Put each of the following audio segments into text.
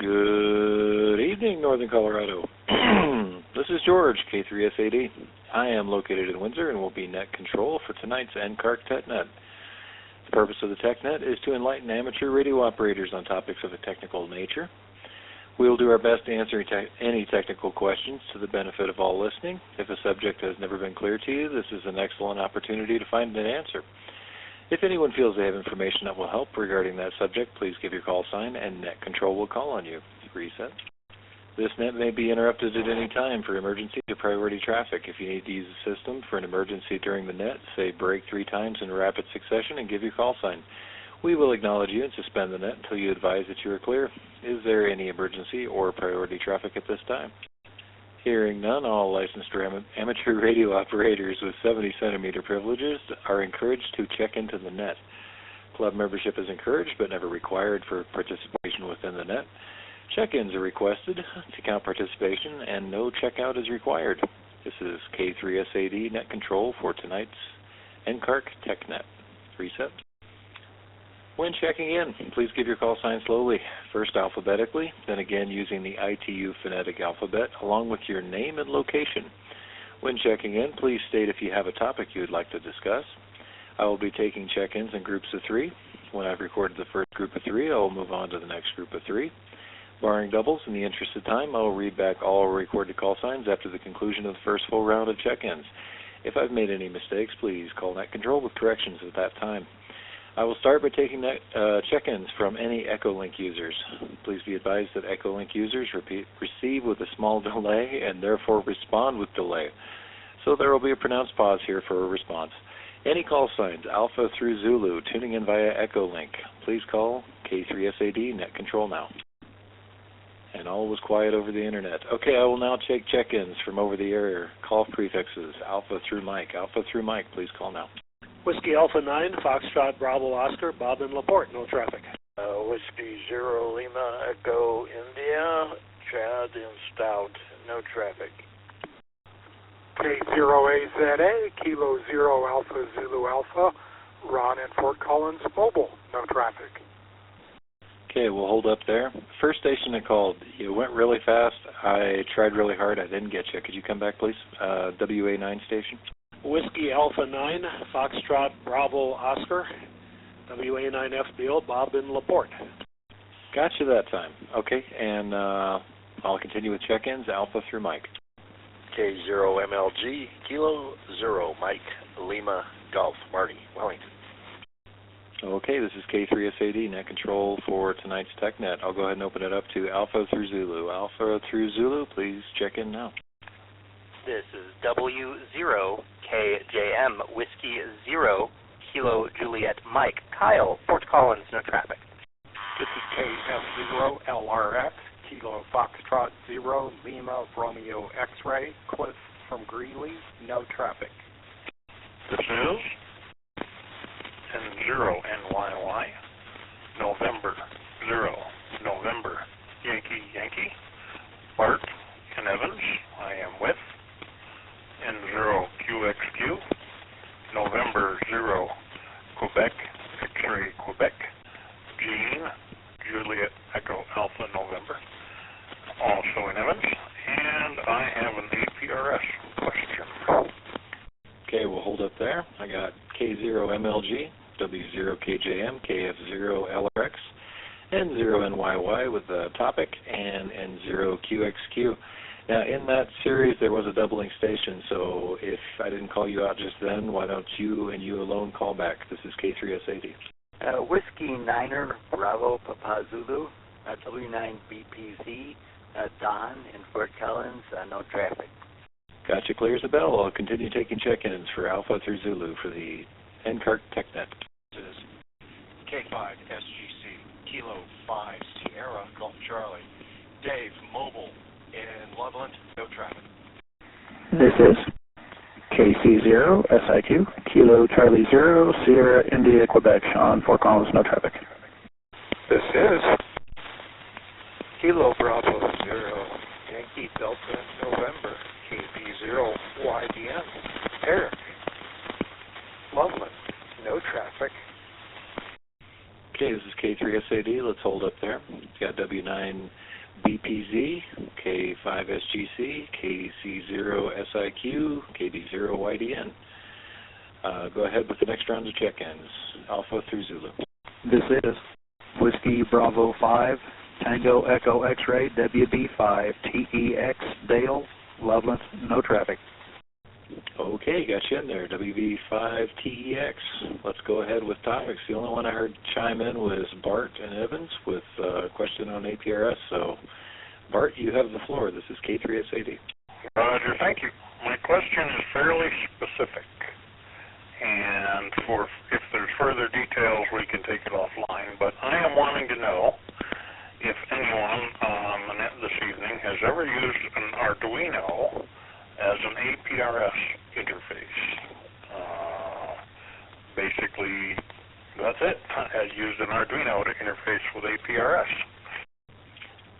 Good evening, Northern Colorado. This is George, K3SAD. I am located in Windsor and will be net control for tonight's NCARC TechNet. The purpose of the TechNet is to enlighten amateur radio operators on topics of a technical nature. We will do our best to answer any technical questions to the benefit of all listening. If a subject has never been clear to you, this is an excellent opportunity to find an answer. If anyone feels they have information that will help regarding that subject, please give your call sign and net control will call on you. Reset. This net may be interrupted at any time for emergency or priority traffic. If you need to use the system for an emergency during the net, say break 3 times in rapid succession and give your call sign. We will acknowledge you and suspend the net until you advise that you are clear. Is there any emergency or priority traffic at this time? Hearing none, all licensed amateur radio operators with 70-centimeter privileges are encouraged to check into the net. Club membership is encouraged but never required for participation within the net. Check-ins are requested to count participation, and no checkout is required. This is K3SAD Net Control for tonight's NCARC TechNet. Reset. When checking in, please give your call sign slowly, first alphabetically, then again using the ITU phonetic alphabet, along with your name and location. When checking in, please state if you have a topic you would like to discuss. I will be taking check-ins in groups of 3. When I've recorded the first group of 3, I will move on to the next group of 3. Barring doubles, in the interest of time, I will read back all recorded call signs after the conclusion of the first full round of check-ins. If I've made any mistakes, please call Net Control with corrections at that time. I will start by taking check-ins from any Echolink users. Please be advised that Echolink users receive with a small delay and therefore respond with delay. So there will be a pronounced pause here for a response. Any call signs, Alpha through Zulu, tuning in via Echolink, please call K3SAD Net Control now. And all was quiet over the internet. Okay, I will now take check-ins from over the air. Call prefixes, Alpha through Mike. Alpha through Mike, please call now. Whiskey Alpha 9, Foxtrot Bravo Oscar, Bob in LaPorte, no traffic. Whiskey 0 Lima Echo India, Chad in Stout, no traffic. K0AZA, Kilo 0 Alpha Zulu Alpha, Ron in Fort Collins, Mobile, no traffic. Okay, we'll hold up there. First station I called, you went really fast. I tried really hard. I didn't get you. Could you come back, please? WA9 station. Whiskey Alpha 9, Foxtrot Bravo Oscar, WA9 FBO, Bob in LaPorte. Got you that time. Okay, and I'll continue with check-ins, Alpha through Mike. K0MLG, Kilo 0 Mike Lima Golf, Marty, Wellington. Okay, this is K3SAD, Net Control for tonight's TechNet. I'll go ahead and open it up to Alpha through Zulu. Alpha through Zulu, please check in now. This is W0KJM, Whiskey 0, Kilo Juliet Mike, Kyle, Fort Collins, no traffic. This is KF0 LRX, Kilo Foxtrot 0, Lima Romeo X-Ray, Cliff from Greeley, no traffic. This is N0 NYY, November 0, November Yankee Yankee, Bart and Evans, I am with N0 QXQ, November 0 Quebec, X-Ray Quebec, Jean, Juliet Echo Alpha November, also in Evans, and I have an APRS question. Okay, we'll hold up there. I got K0MLG, W0KJM, KF0LRX, N0NYY with the topic, and N0QXQ. Now, in that series, there was a doubling station, so if I didn't call you out just then, why don't you and you alone call back? This is K3SAD. Whiskey 9er, Bravo Papa Zulu, W9BPZ, Don in Fort Collins, no traffic. Gotcha, clear as a bell. I'll continue taking check-ins for Alpha through Zulu for the NCARC TechNet. This is K5 SGC, Kilo 5 Sierra Golf Charlie, Dave Mobile in Loveland, no traffic. This is KC0 SIQ, Kilo Charlie 0, Sierra India Quebec, on Fort Collins, no traffic. This is Kilo Bravo 0, Yankee Delta November, KB0 YDN, Eric, Loveland, no traffic. Okay, this is K3SAD. Let's hold up there. It's got W9 WBPZ, K5SGC, KC0SIQ, KB0YDN. Go ahead with the next round of check-ins. Alpha through Zulu. This is Whiskey Bravo 5, Tango Echo X-Ray, WB5, TEX, Dale, Loveland, no traffic. Okay, got you in there. WB5TEX. Let's go ahead with topics. The only one I heard chime in was Bart and Evans with a question on APRS. So, Bart, you have the floor. This is K3SAD. Roger, thank you. My question is fairly specific, and if there's further details, we can take it offline. But I am wanting to know if anyone on the net this evening has ever used an Arduino as an APRS interface. Basically, that's it. I used an Arduino to interface with APRS.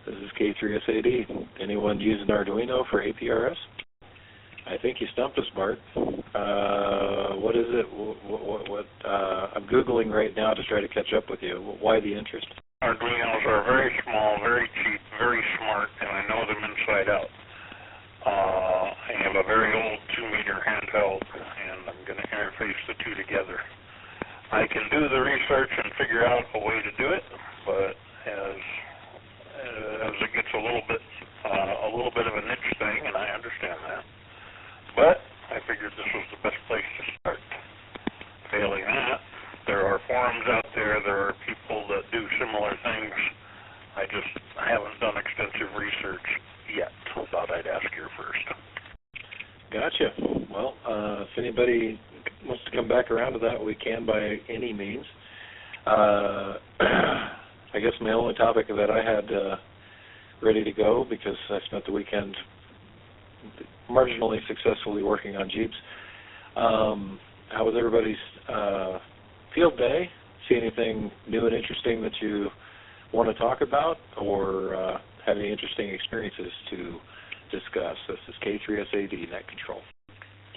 This is K3SAD. Anyone use an Arduino for APRS? I think you stumped us, Bart. What is it? I'm Googling right now to try to catch up with you. Why the interest? Arduinos are very small, very cheap, very smart, and I know them inside out. I have a very old 2-meter handheld, and I'm going to interface the two together. I can do the research and figure out a way to do it, but as it gets a little bit of a niche thing, and I understand that. But I figured this was the best place to start. Failing that, there are forums out there. There are people that do similar things. I haven't done extensive research yet. Thought I'd ask you first. Gotcha. Well, if anybody wants to come back around to that, we can by any means. I guess my only topic that I had ready to go, because I spent the weekend marginally successfully working on Jeeps. How was everybody's field day? See anything new and interesting that you want to talk about, or have any interesting experiences to discuss? This is K3SAD, Net Control.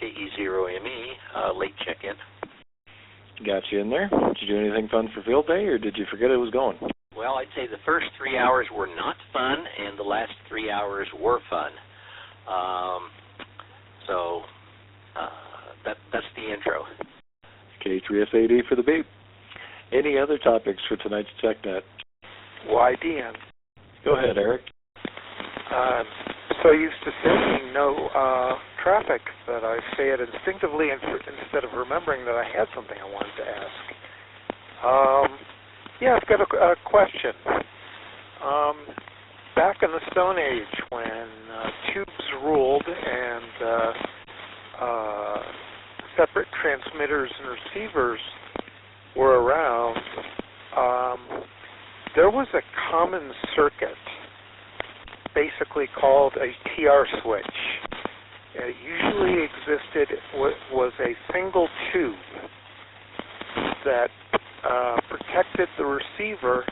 KE0ME, late check-in. Got you in there. Did you do anything fun for field day, or did you forget it was going? Well, I'd say the first 3 hours were not fun, and the last 3 hours were fun. That's the intro. K3SAD for the beep. Any other topics for tonight's TechNet? YDN. Go ahead, Eric. So used to saying no traffic that I say it instinctively instead of remembering that I had something I wanted to ask. Yeah, I've got a question. Back in the Stone Age, when tubes ruled and separate transmitters and receivers were around, there was a common circuit, basically called a TR switch. It usually existed, was a single tube that protected the receiver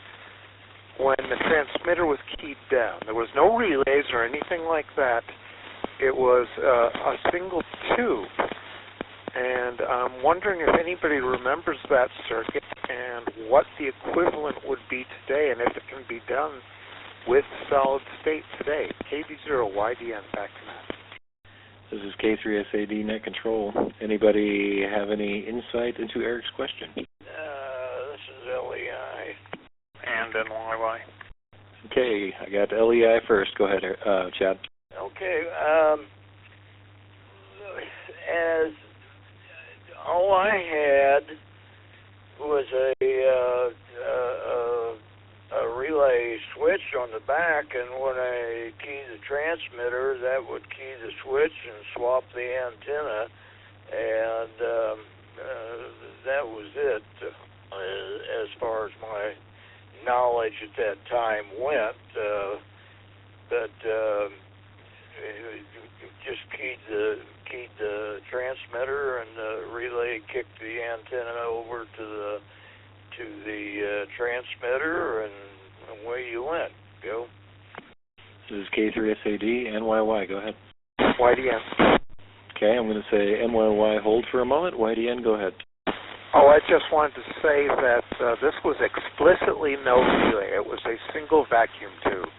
when the transmitter was keyed down. There was no relays or anything like that. It was a single tube. And I'm wondering if anybody remembers that circuit and what the equivalent would be today, and if it can be done with solid state today. KB0YDN, back to Matt. This is K3SAD Net Control. Anybody have any insight into Eric's question? This is LEI. And NYY. Okay, I got LEI first. Go ahead, Chad. Okay. As all I had was a relay switch on the back, and when I keyed the transmitter, that would key the switch and swap the antenna, and that was it as far as my knowledge at that time went. But just keyed the transmitter, and the relay kicked the antenna over to the transmitter, and away you went. Go. This is K3SAD NYY. Go ahead. YDN. Okay, I'm going to say NYY. Hold for a moment. YDN. Go ahead. Oh, I just wanted to say that this was explicitly no relay. It was a single vacuum tube.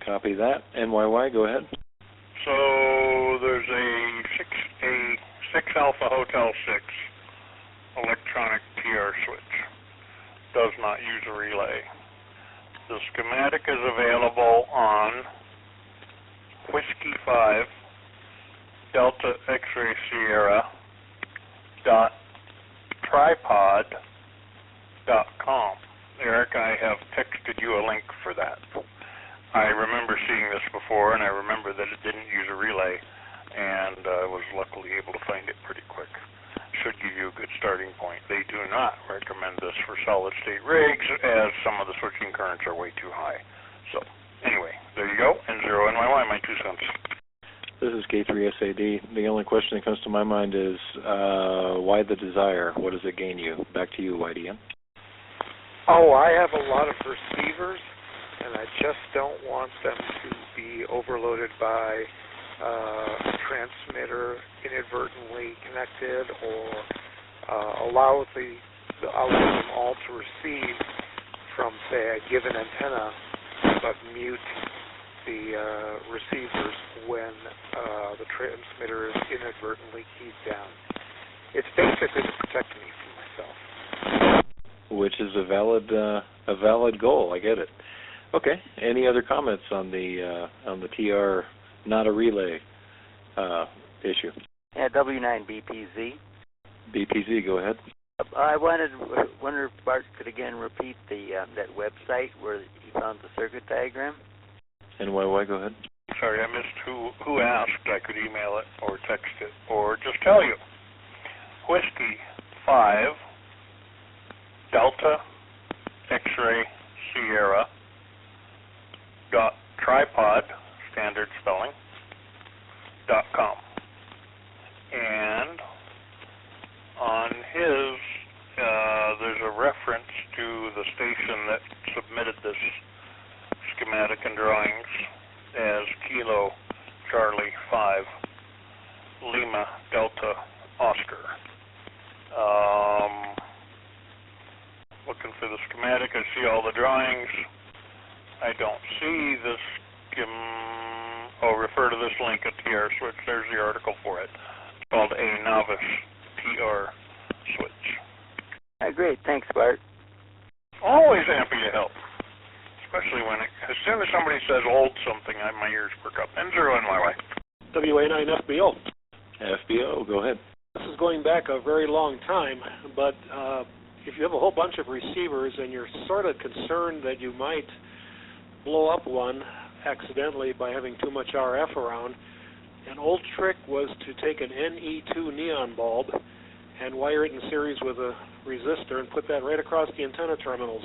Copy that. NYY, go ahead. So there's a 6 Alpha Hotel 6 electronic TR switch. Does not use a relay. The schematic is available on Whiskey 5 Delta X-Ray Sierra .tripod.com. Eric, I have texted you a link for that. I remember seeing this before, and I remember that it didn't use a relay, and I was luckily able to find it pretty quick. Should give you a good starting point. They do not recommend this for solid-state rigs, as some of the switching currents are way too high. So, anyway, there you go. N0NYY, my 2 cents. This is K3SAD. The only question that comes to my mind is, why the desire? What does it gain you? Back to you, YDM. Oh, I have a lot of receivers, and I just don't want them to be overloaded by a transmitter inadvertently connected, or allow them all to receive from, say, a given antenna, but mute the receivers when the transmitter is inadvertently keyed down. It's basically to protect me from myself. Which is a valid goal. I get it. Okay. Any other comments on the TR not a relay issue? Yeah, W9BPZ. BPZ, go ahead. I wonder if Bart could again repeat that website where you found the circuit diagram. NYY, go ahead. Sorry, I missed who asked. I could email it or text it or just tell you. Whiskey 5 Delta X-Ray Sierra .tripod, standard spelling, .com. And on his, there's a reference to the station that submitted this schematic and drawings as Kilo Charlie 5 Lima Delta Oscar. Looking for the schematic, I see all the drawings. I don't see this refer to this link at TR Switch. There's the article for it. It's called A Novice TR Switch. Great, thanks, Bart. Always happy to help. Especially as soon as somebody says old something, my ears perk up. N0NYY. WA9FBO. FBO, go ahead. This is going back a very long time, but if you have a whole bunch of receivers and you're sort of concerned that you might blow up one accidentally by having too much RF around, an old trick was to take an NE2 neon bulb and wire it in series with a resistor and put that right across the antenna terminals.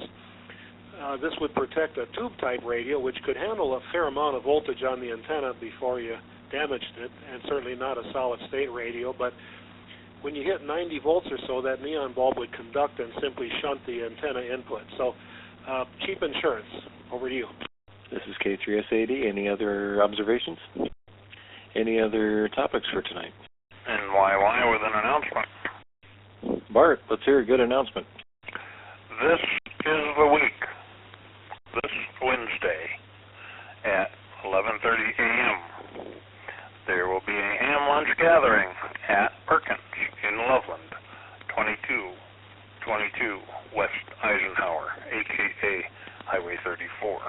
This would protect a tube-type radio, which could handle a fair amount of voltage on the antenna before you damaged it, and certainly not a solid-state radio, but when you hit 90 volts or so, that neon bulb would conduct and simply shunt the antenna input. So, cheap insurance. Over to you. This is K3SAD. Any other observations? Any other topics for tonight? NYY with an announcement. Bart, let's hear a good announcement. This is the week. This Wednesday at 11:30 a.m. there will be a ham lunch gathering at Perkins in Loveland, 2222 West Eisenhower, a.k.a. Highway 34.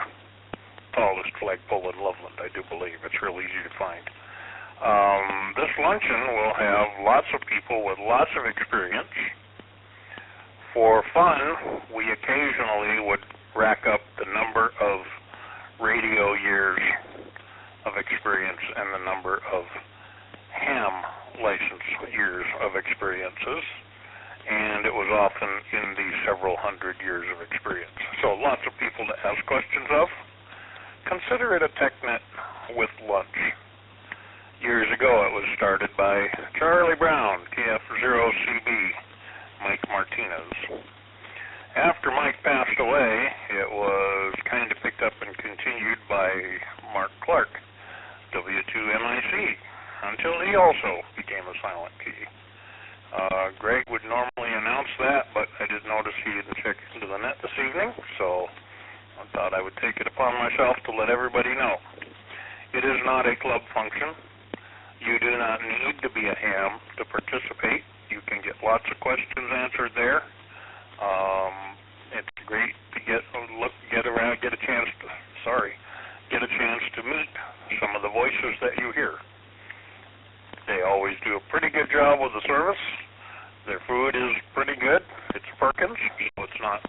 Tallest flagpole in Loveland, I do believe. It's real easy to find. This luncheon will have lots of people with lots of experience. For fun, we occasionally would rack up the number of radio years of experience and the number of ham license years of experiences, and it was often in the several hundred years of experience. So lots of people to ask questions of. Consider it a TechNet with lunch. Years ago it was started by Charlie Brown, KF0CB, Mike Martinez. After Mike passed away, it was kind of picked up and continued by Mark Clark, W2MIC, until he also became a silent key. Greg would normally announce that, but I did notice he didn't check into the net this evening, so I thought I would take it upon myself to let everybody know. It is not a club function. You do not need to be a ham to participate. You can get lots of questions answered there. It's great to get a chance to meet some of the voices that you hear. They always do a pretty good job with the service. Their food is pretty good. It's Perkins, so it's not,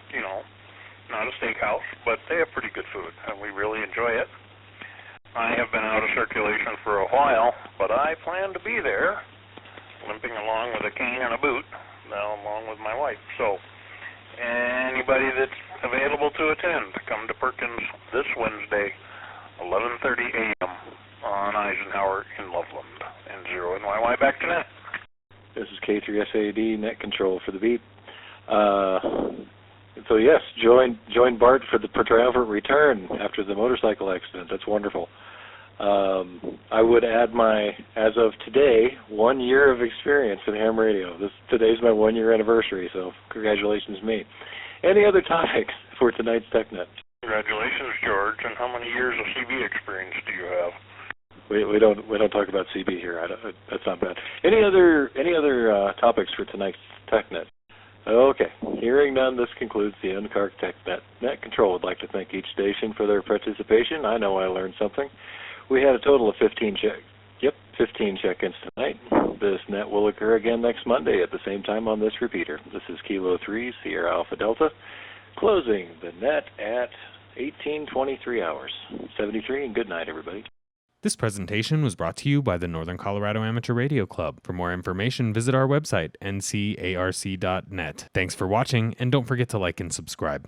not a steakhouse, but they have pretty good food, and we really enjoy it. I have been out of circulation for a while, but I plan to be there, limping along with a cane and a boot, along with my wife. So anybody that's available to attend, come to Perkins this Wednesday, 11:30 a.m. on Eisenhower in Loveland. And 0NYY back to net. This is K3SAD Net Control for the beat. So yes, join Bart for the triumphant return after the motorcycle accident. That's wonderful. I would add as of today, 1 year of experience in ham radio. Today's my 1 year anniversary, so congratulations me. Any other topics for tonight's TechNet? Congratulations, George. And how many years of CB experience do you have? We don't talk about CB here. That's not bad. Any other topics for tonight's TechNet? Okay. Hearing none, this concludes the NCARC TechNet Net Control. Would like to thank each station for their participation. I know I learned something. We had a total of 15 check-ins tonight. This net will occur again next Monday at the same time on this repeater. This is Kilo 3 Sierra Alpha Delta, closing the net at 18:23 hours. 73, and good night, everybody. This presentation was brought to you by the Northern Colorado Amateur Radio Club. For more information, visit our website, ncarc.net. Thanks for watching, and don't forget to like and subscribe.